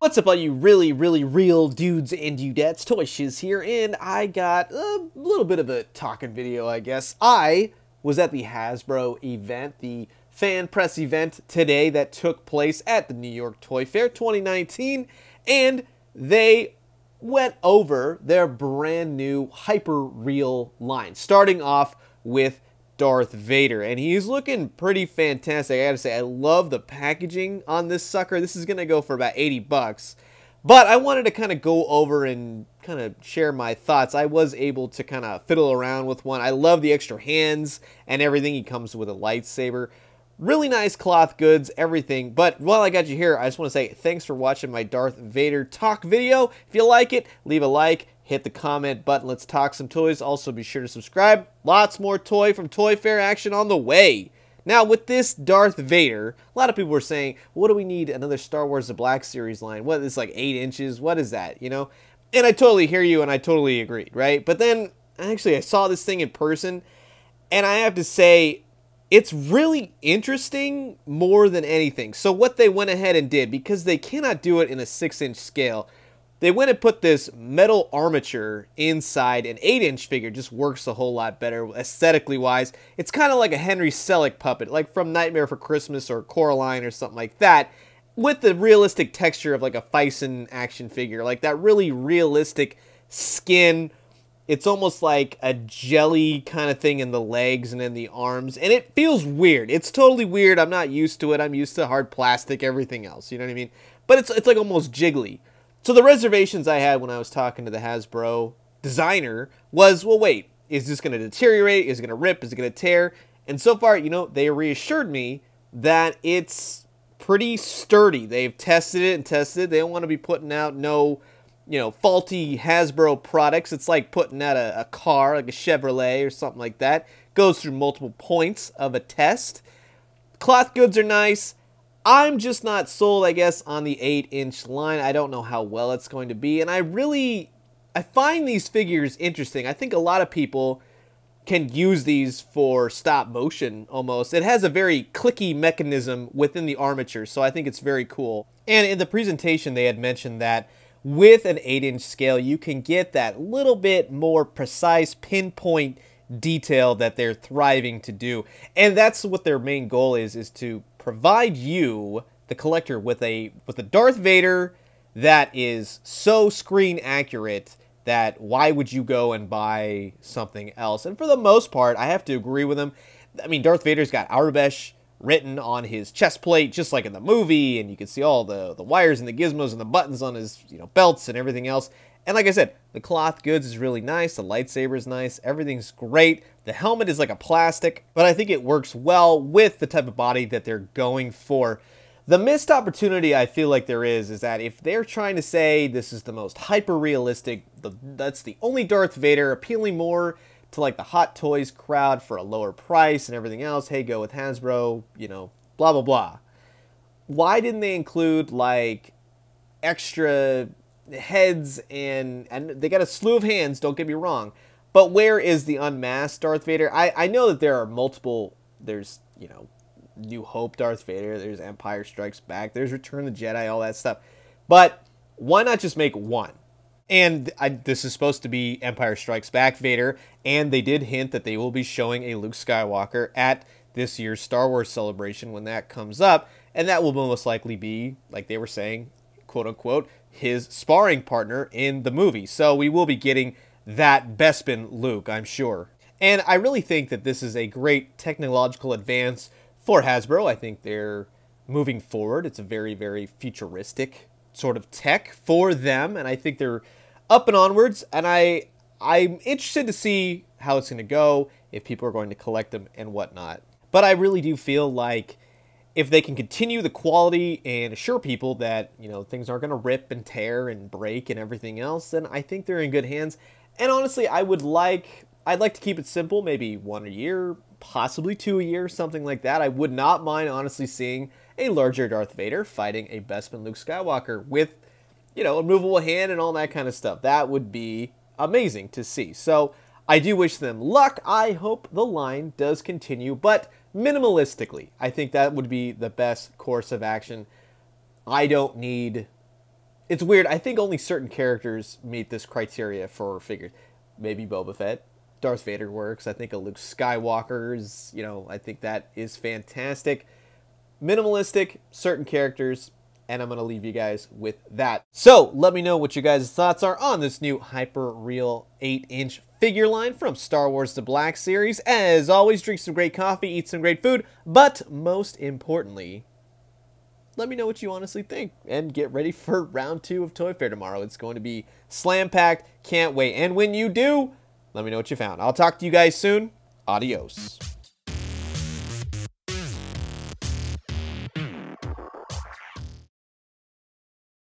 What's up all you really real dudes and dudettes, Toy Shiz here, and I got a little bit of a talking video, I guess. I was at the Hasbro event, the fan press event today that took place at the New York Toy Fair 2019, and they went over their brand new Hyper Real line, starting off with Darth Vader, and he's looking pretty fantastic. I gotta say, I love the packaging on this sucker. This is gonna go for about 80 bucks, but I wanted to kind of go over and kind of share my thoughts. I was able to kind of fiddle around with one. I love the extra hands and everything. He comes with a lightsaber. Really nice cloth goods, everything. But while I got you here, I just want to say thanks for watching my Darth Vader talk video. If you like it, leave a like. Hit the comment button. Let's talk some toys. Also, be sure to subscribe. Lots more toy from Toy Fair action on the way. Now, with this Darth Vader, a lot of people were saying, what do we need another Star Wars The Black Series line? What, it's like 8 inches? What is that, you know? And I totally hear you, and I totally agreed, right? But then, actually, I saw this thing in person, and I have to say, it's really interesting more than anything. So what they went ahead and did, because they cannot do it in a 6-inch scale, they went and put this metal armature inside an 8-inch figure. Just works a whole lot better aesthetically wise. It's kind of like a Henry Selick puppet, like from Nightmare for Christmas or Coraline or something like that, with the realistic texture of like a Fison action figure, like that really realistic skin. It's almost like a jelly kind of thing in the legs and in the arms, and it feels weird. It's totally weird. I'm not used to it. I'm used to hard plastic, everything else, you know what I mean? But it's like almost jiggly. So the reservations I had when I was talking to the Hasbro designer was, well, wait, is this going to deteriorate? Is it going to rip? Is it going to tear? And so far, you know, they reassured me that it's pretty sturdy. They've tested it and tested it. They don't want to be putting out no, you know, faulty Hasbro products. It's like putting out a car, like a Chevrolet or something like that. Goes through multiple points of a test. Cloth goods are nice. I'm just not sold, I guess, on the 8-inch line. I don't know how well it's going to be, and I find these figures interesting. I think a lot of people can use these for stop motion, almost. It has a very clicky mechanism within the armature, so I think it's very cool. And in the presentation, they had mentioned that with an 8-inch scale, you can get that little bit more precise pinpoint detail that they're thriving to do. And that's what their main goal is to provide you, the collector, with a Darth Vader that is so screen accurate that why would you go and buy something else? And for the most part, I have to agree with them. I mean, Darth Vader's got Aurebesh written on his chest plate, just like in the movie, and you can see all the wires and the gizmos and the buttons on his, you know, belts and everything else. And like I said, the cloth goods is really nice, the lightsaber is nice, everything's great. The helmet is like a plastic, but I think it works well with the type of body that they're going for. The missed opportunity I feel like there is that if they're trying to say this is the most hyper-realistic, that's the only Darth Vader, appealing more to like the Hot Toys crowd for a lower price and everything else, hey, go with Hasbro, you know, blah, blah, blah. Why didn't they include like extra heads and they got a slew of hands, don't get me wrong, but where is the unmasked Darth Vader? I know that there are multiple, there's, you know, New Hope Darth Vader, there's Empire Strikes Back, there's Return of the Jedi, all that stuff, but why not just make one? And this is supposed to be Empire Strikes Back Vader, and they did hint that they will be showing a Luke Skywalker at this year's Star Wars celebration when that comes up, and that will most likely be, like they were saying, quote-unquote, his sparring partner in the movie. So we will be getting that Bespin Luke, I'm sure. And I really think that this is a great technological advance for Hasbro. I think they're moving forward. It's a very, very futuristic sort of tech for them, and I think they're up and onwards, and I'm interested to see how it's going to go, if people are going to collect them and whatnot. But I really do feel like if they can continue the quality and assure people that, you know, things aren't going to rip and tear and break and everything else, then I think they're in good hands. And honestly, I'd like to keep it simple, maybe 1 a year, possibly 2 a year, something like that. I would not mind, honestly, seeing a larger Darth Vader fighting a Bespin Luke Skywalker with, you know, a movable hand and all that kind of stuff. That would be amazing to see. So I do wish them luck. I hope the line does continue, but minimalistically. I think that would be the best course of action. I don't need It's weird. I think only certain characters meet this criteria for figures. Maybe Boba Fett. Darth Vader works. I think a Luke Skywalker's, I think that is fantastic. Minimalistic, certain characters, and I'm going to leave you guys with that. So, let me know what your guys' thoughts are on this new Hyper Real 8-inch figure line from Star Wars The Black Series. As always, drink some great coffee, eat some great food, but most importantly, let me know what you honestly think, and get ready for round 2 of Toy Fair tomorrow. It's going to be slam-packed, can't wait. And when you do, let me know what you found. I'll talk to you guys soon. Adios.